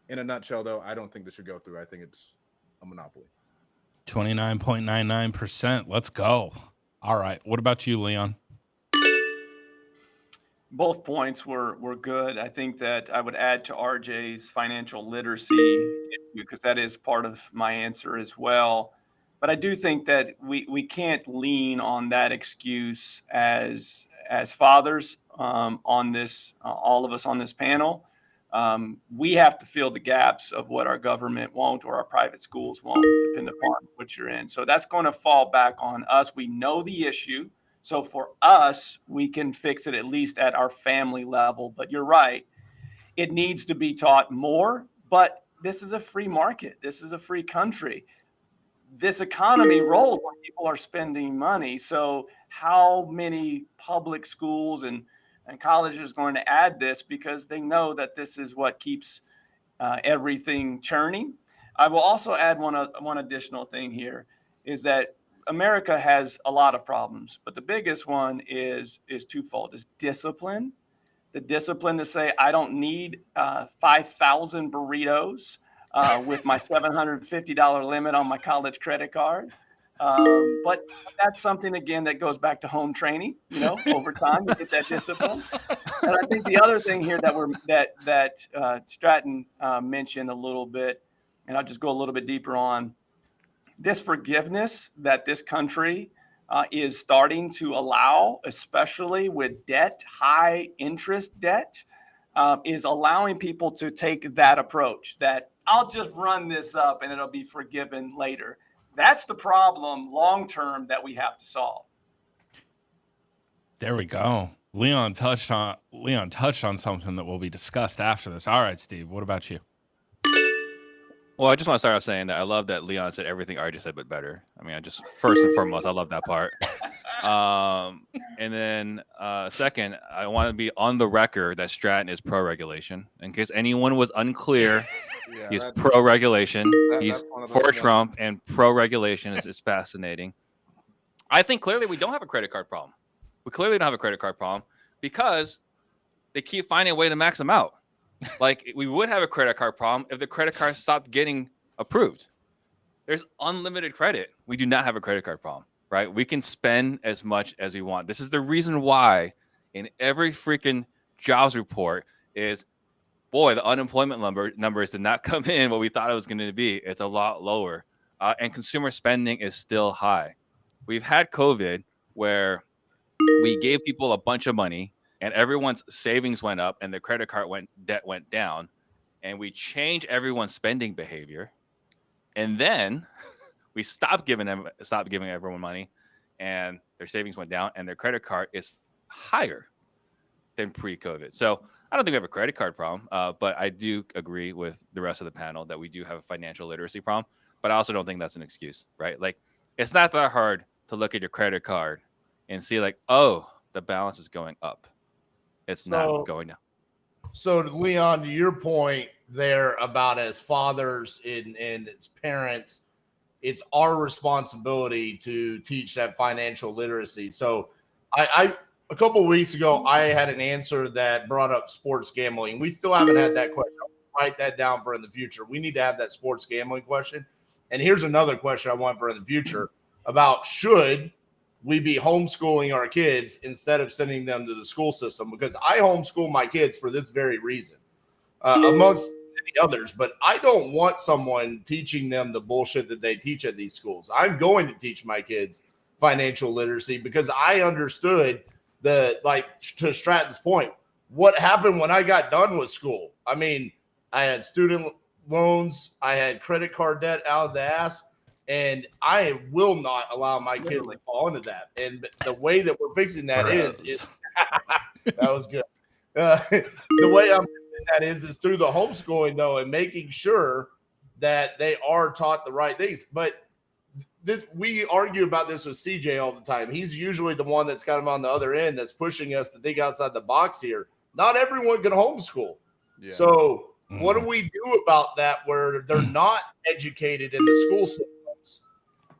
In a nutshell, though, I don't think this should go through. I think it's a monopoly. 29.99%. Let's go. All right. What about you, Leon? Both points were good. I think that I would add to RJ's financial literacy, because that is part of my answer as well. But I do think that we can't lean on that excuse as fathers on this, all of us on this panel. We have to fill the gaps of what our government won't or our private schools won't, depending upon what you're in. So that's going to fall back on us. We know the issue. So for us, we can fix it at least at our family level. But you're right. It needs to be taught more. But this is a free market. This is a free country. This economy rolls when people are spending money. So how many public schools and colleges are going to add this because they know that this is what keeps everything churning? I will also add one additional thing here is that America has a lot of problems, but the biggest one is twofold: is discipline. The discipline to say, I don't need 5,000 burritos with my $750 limit on my college credit card. But that's something, again, that goes back to home training, over time to get that discipline. And I think the other thing here that Stratton mentioned a little bit, and I'll just go a little bit deeper on, this forgiveness that this country is starting to allow, especially with debt, high interest debt, is allowing people to take that approach that I'll just run this up and it'll be forgiven later. That's the problem long-term that we have to solve. There we go. Leon touched on something that will be discussed after this. All right, Steve, what about you? Well, I just want to start off saying that I love that Leon said everything RJ said, but better. I mean, first and foremost, I love that part. And then second, I want to be on the record that Stratton is pro-regulation. In case anyone was unclear, he's pro-regulation. He's for Trump, and pro-regulation is fascinating. I think clearly we don't have a credit card problem. We clearly don't have a credit card problem because they keep finding a way to max them out. Like, we would have a credit card problem if the credit card stopped getting approved. There's unlimited credit. We do not have a credit card problem, right? We can spend as much as we want. This is the reason why in every freaking jobs report is, boy, the unemployment numbers did not come in what we thought it was going to be. It's a lot lower. And consumer spending is still high. We've had COVID where we gave people a bunch of money, and everyone's savings went up and the credit card debt went down, and we changed everyone's spending behavior. And then we stopped giving everyone money, and their savings went down and their credit card is higher than pre-COVID. So I don't think we have a credit card problem, but I do agree with the rest of the panel that we do have a financial literacy problem, but I also don't think that's an excuse, right? Like, it's not that hard to look at your credit card and see like, oh, the balance is going up. It's not going down. So, Leon, to your point there about as fathers and as parents, it's our responsibility to teach that financial literacy. So, I a couple of weeks ago, I had an answer that brought up sports gambling. We still haven't had that question. I'll write that down for in the future. We need to have that sports gambling question. And here's another question I want for in the future about should we be homeschooling our kids instead of sending them to the school system? Because I homeschool my kids for this very reason, amongst many others. But I don't want someone teaching them the bullshit that they teach at these schools. I'm going to teach my kids financial literacy because I understood to Stratton's point, what happened when I got done with school. I mean, I had student loans, I had credit card debt out of the ass. And I will not allow my kids to fall into that. And the way that we're fixing that is that was good. The way I'm fixing that is through the homeschooling, though, and making sure that they are taught the right things. But we argue about this with CJ all the time. He's usually the one that's kind of on the other end that's pushing us to think outside the box here. Not everyone can homeschool. Yeah. So what do we do about that where they're not educated in the school system?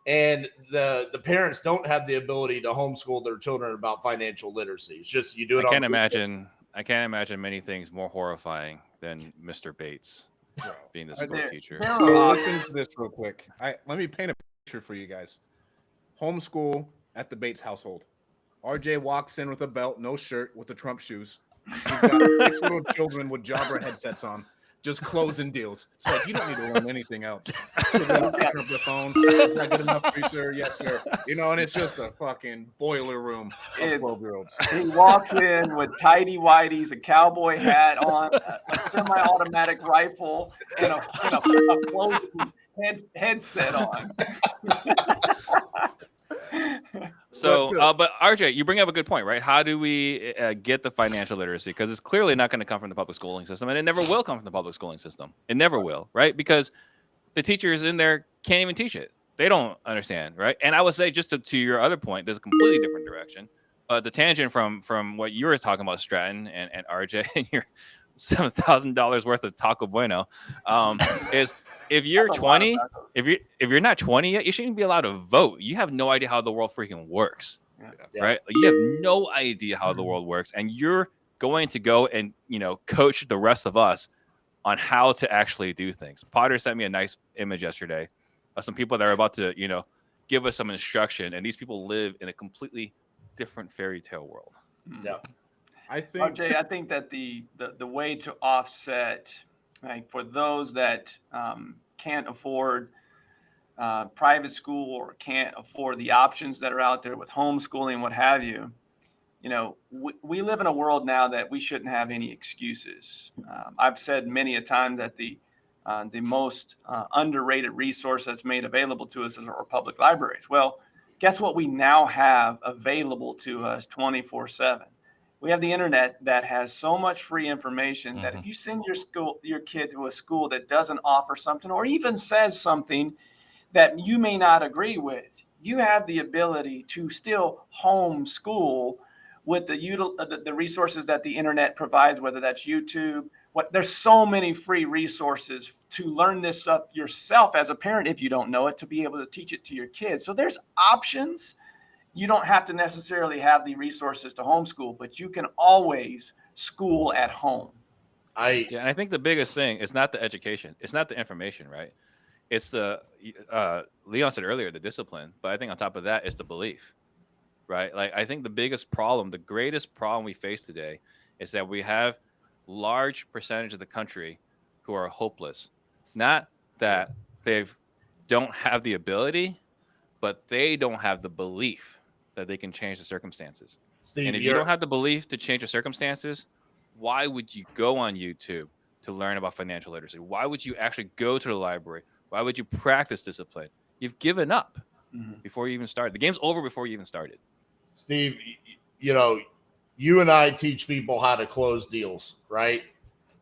And the parents don't have the ability to homeschool their children about financial literacy. It's just you do it. I can't imagine many things more horrifying than Mr. Bates being the school teacher. Listen to this real quick. Let me paint a picture for you guys. Homeschool at the Bates household. RJ walks in with a belt, no shirt, with the Trump shoes. He's got 6 little children with Jabra headsets on. Just closing deals. So like, you don't need to learn anything else. Pick up the phone. Is that good enough for you, sir? Yes, sir. And it's just a fucking boiler room of 12-year-olds. He walks in with tighty whities, a cowboy hat on, a semi-automatic rifle, and a closed headset on. So, but RJ, you bring up a good point, right? How do we get the financial literacy? Because it's clearly not going to come from the public schooling system, and it never will come from the public schooling system. It never will, right? Because the teachers in there can't even teach it. They don't understand, right? And I would say, just to your other point, there's a completely different direction. The tangent from what you were talking about, Stratton and RJ, and your $7,000 worth of Taco Bueno, is if you're 20, if you're not 20 yet, you shouldn't be allowed to vote. You have no idea how the world freaking works, right? Like, you have no idea how the world works, and you're going to go and coach the rest of us on how to actually do things. Potter sent me a nice image yesterday of some people that are about to give us some instruction, and these people live in a completely different fairy tale world. Yeah. I think that the way to offset, like, for those that can't afford private school or can't afford the options that are out there with homeschooling, what have you, we live in a world now that we shouldn't have any excuses. I've said many a time that the most underrated resource that's made available to us is our public libraries. Well, guess what we now have available to us 24/7? We have the internet that has so much free information that if you send your kid to a school that doesn't offer something, or even says something that you may not agree with, you have the ability to still homeschool with the resources that the internet provides, whether that's YouTube. There's so many free resources to learn this up yourself as a parent, if you don't know it, to be able to teach it to your kids. So there's options. You don't have to necessarily have the resources to homeschool, but you can always school at home. And I think the biggest thing is not the education. It's not the information, right? It's the, Leon said earlier, the discipline. But I think on top of that, it's the belief, right? Like, I think the biggest problem, the greatest problem we face today is that we have large percentage of the country who are hopeless. Not that they don't have the ability, but they don't have the belief that they can change the circumstances. Steve, and if you don't have the belief to change the circumstances, why would you go on YouTube to learn about financial literacy? Why would you actually go to the library? Why would you practice discipline? You've given up before you even started. The game's over before you even started. Steve, you and I teach people how to close deals, right?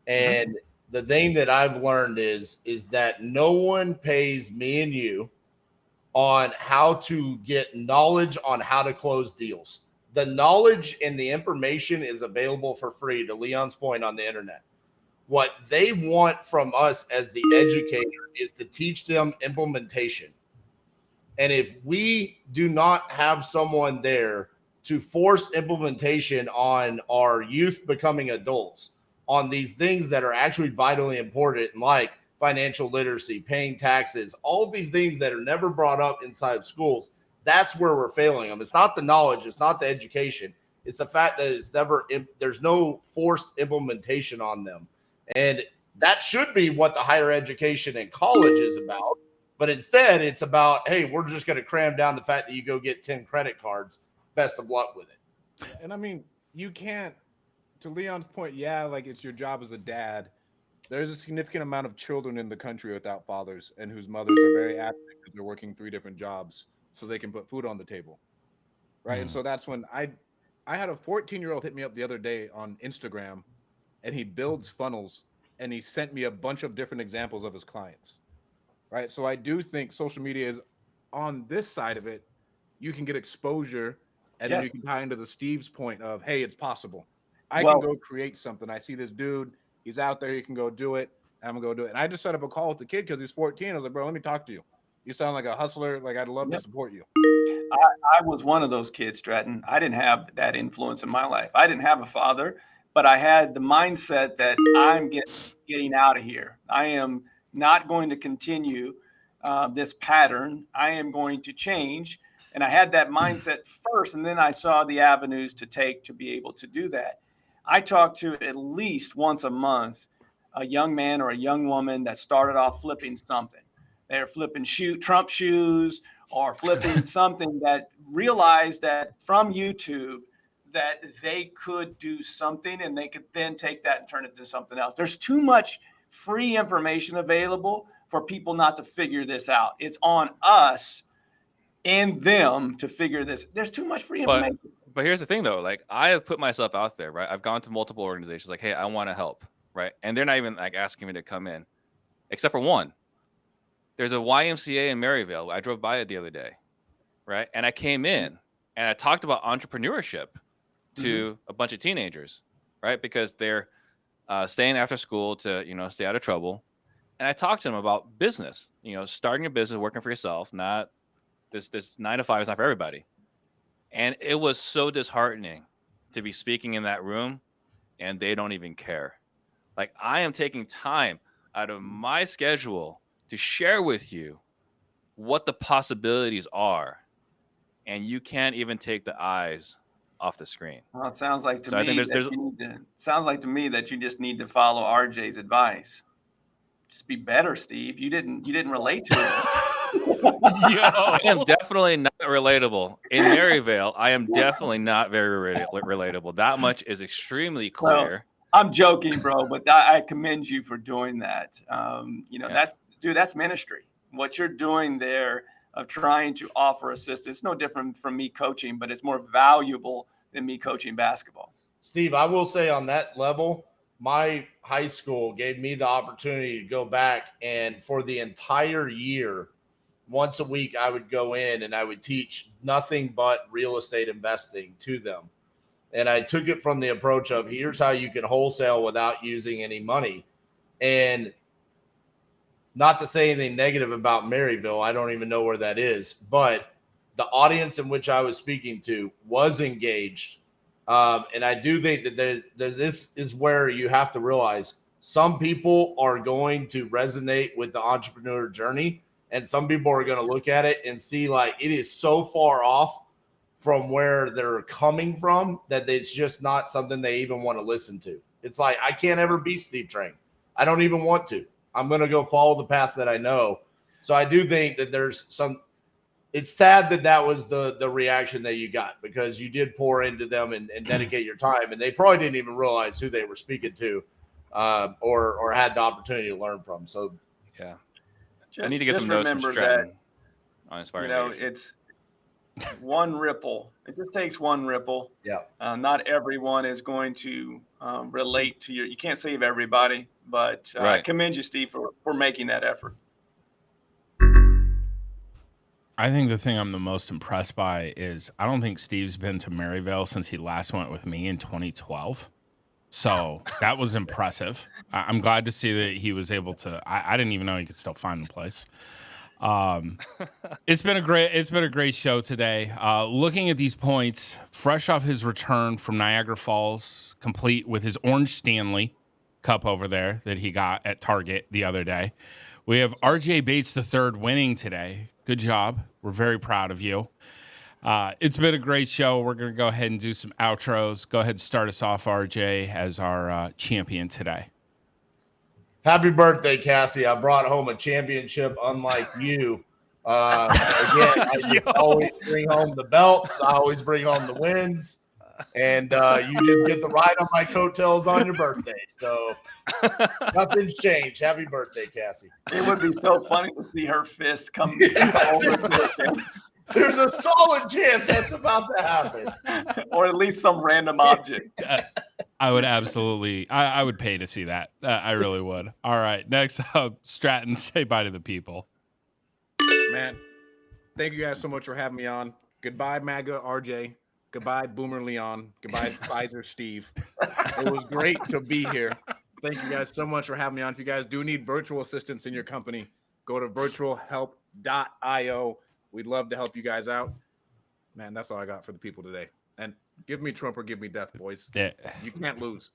And the thing that I've learned is that no one pays me and you on how to get knowledge on how to close deals. The knowledge and the information is available for free, to Leon's point, on the internet. What they want from us as the educator is to teach them implementation. And if we do not have someone there to force implementation on our youth becoming adults, on these things that are actually vitally important, like financial literacy, paying taxes, all of these things that are never brought up inside of schools, that's where we're failing them. It's not the knowledge, it's not the education, it's the fact that there's no forced implementation on them. And that should be what the higher education and college is about. But instead, it's about, hey, we're just going to cram down the fact that you go get 10 credit cards. Best of luck with it. And I mean, you can't, to Leon's point, like, it's your job as a dad. There's a significant amount of children in the country without fathers and whose mothers are very active because they're working 3 different jobs so they can put food on the table. Right. And so that's when I had a 14-year-old hit me up the other day on Instagram, and he builds funnels, and he sent me a bunch of different examples of his clients. Right. So I do think social media is on this side of it. You can get exposure, and then you can tie into the Steve's point of, hey, it's possible. I can go create something. I see this dude. He's out there. He can go do it. I'm going to go do it. And I just set up a call with the kid because he's 14. I was like, bro, let me talk to you. You sound like a hustler. Like, I'd love to support you. I was one of those kids, Stratton. I didn't have that influence in my life. I didn't have a father, but I had the mindset that I'm getting out of here. I am not going to continue this pattern. I am going to change. And I had that mindset first, and then I saw the avenues to take to be able to do that. I talk to at least once a month a young man or a young woman that started off flipping something. They're flipping Trump shoes or flipping something that realized that from YouTube that they could do something, and they could then take that and turn it into something else. There's too much free information available for people not to figure this out. It's on us and them to figure this. There's too much free information. But here's the thing, though. Like, I have put myself out there, right? I've gone to multiple organizations, like, hey, I want to help, right? And they're not even like asking me to come in, except for one. There's a YMCA in Maryville. I drove by it the other day, right? And I came in and I talked about entrepreneurship to a bunch of teenagers, right? Because they're staying after school to, stay out of trouble. And I talked to them about business, starting a business, working for yourself, not this 9 to 5 is not for everybody. And it was so disheartening to be speaking in that room and they don't even care. Like, I am taking time out of my schedule to share with you what the possibilities are. And you can't even take the eyes off the screen. Well, it sounds like to So I me think sounds like to me that you just need to follow RJ's advice. Just be better, Steve. You didn't relate to it. I am definitely not relatable. In Maryvale, I am definitely not very relatable. That much is extremely clear. Well, I'm joking, bro, but I commend you for doing that. That's ministry. What you're doing there of trying to offer assistance, it's no different from me coaching, but it's more valuable than me coaching basketball. Steve, I will say on that level, my high school gave me the opportunity to go back, and for the entire year, once a week, I would go in and I would teach nothing but real estate investing to them. And I took it from the approach of, here's how you can wholesale without using any money. And not to say anything negative about Maryville, I don't even know where that is, but the audience in which I was speaking to was engaged. And I do think that this is where you have to realize some people are going to resonate with the entrepreneur journey, and some people are going to look at it and see like it is so far off from where they're coming from that it's just not something they even want to listen to. It's like, I can't ever be Steve Trang. I don't even want to. I'm going to go follow the path that I know. So I do think that there's some – it's sad that was the reaction that you got, because you did pour into them and dedicate your time, and they probably didn't even realize who they were speaking to or had the opportunity to learn from. So, yeah. I need to get some notes from Stratton on inspiring. It's one ripple. It just takes one ripple. Yeah. Not everyone is going to relate to you can't save everybody, but I commend you, Steve, for making that effort. I think the thing I'm the most impressed by is I don't think Steve's been to Maryville since he last went with me in 2012. So that was impressive. I'm glad to see that he was able to. I didn't even know he could still find the place. It's been a great show today. Looking at these points, fresh off his return from Niagara Falls, complete with his Orange Stanley cup over there that he got at Target the other day. We have RJ Bates III winning today. Good job. We're very proud of you. It's been a great show. We're going to go ahead and do some outros. Go ahead and start us off, RJ, as our champion today. Happy birthday, Cassie. I brought home a championship unlike you. Again, I always bring home the belts. I always bring home the wins. And you didn't get the ride on my coattails on your birthday. So nothing's changed. Happy birthday, Cassie. It would be so funny to see her fist come over to him. There's a solid chance that's about to happen. Or at least some random object. I would absolutely, I would pay to see that. I really would. All right. Next up, Stratton, say bye to the people. Man, thank you guys so much for having me on. Goodbye, MAGA RJ. Goodbye, Boomer Leon. Goodbye, Pfizer Steve. It was great to be here. Thank you guys so much for having me on. If you guys do need virtual assistance in your company, go to virtualhelp.io. We'd love to help you guys out. Man, that's all I got for the people today. And give me Trump or give me death, boys. Yeah. You can't lose.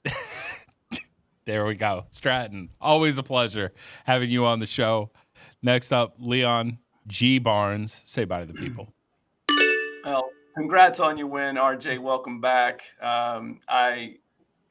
There we go. Stratton, always a pleasure having you on the show. Next up, Leon G. Barnes. Say bye to the people. Well, congrats on your win, RJ. Welcome back. I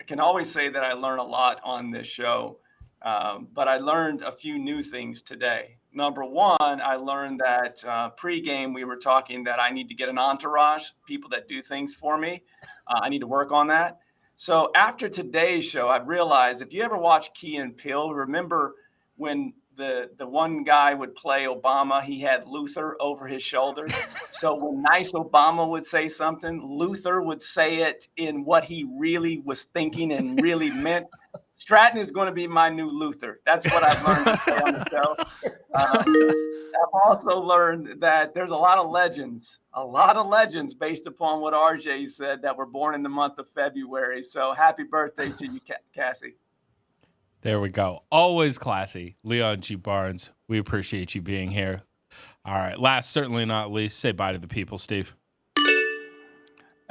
can always say that I learn a lot on this show, but I learned a few new things today. Number one, I learned that pregame we were talking that I need to get an entourage, people that do things for me. I need to work on that. So after today's show, I realized if you ever watch Key and Peele, remember when the one guy would play Obama. He had Luther over his shoulder. So when nice Obama would say something, Luther would say it in what he really was thinking and really meant. Stratton is going to be my new Luther. That's what I've learned to say on the show. I've also learned that there's a lot of legends based upon what RJ said that were born in the month of February. So happy birthday to you, Cassie. There we go. Always classy. Leon G. Barnes, we appreciate you being here. All right. Last, certainly not least, say bye to the people, Steve.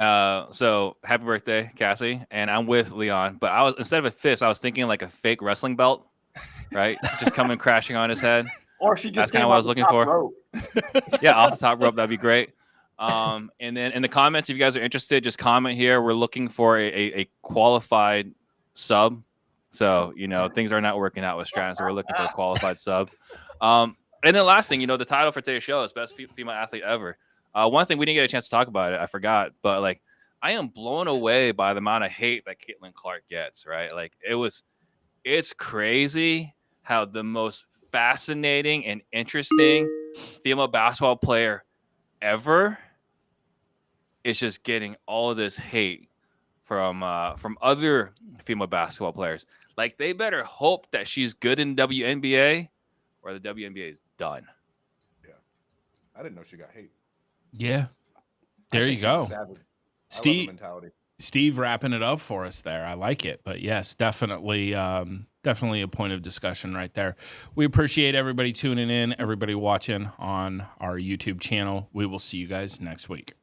So happy birthday, Cassie. And I'm with Leon, but I was, instead of a fist, I was thinking like a fake wrestling belt, right? Just coming crashing on his head. Or she just That's kind of what I was looking for. Yeah, off the top rope, that'd be great. And then in the comments, if you guys are interested, just comment here. We're looking for a qualified sub. So, things are not working out with Stratton, so we're looking for a qualified sub. And then the last thing, the title for today's show is Best Female Athlete Ever. One thing we didn't get a chance to talk about it, I forgot, but like I am blown away by the amount of hate that Caitlin Clark gets, right? Like it's crazy how the most fascinating and interesting female basketball player ever is just getting all of this hate from other female basketball players. Like they better hope that she's good in WNBA or the WNBA is done. Yeah. I didn't know she got hate. Yeah. There you go. Steve wrapping it up for us there. I like it. But yes, definitely a point of discussion right there. We appreciate everybody tuning in, everybody watching on our YouTube channel. We will see you guys next week.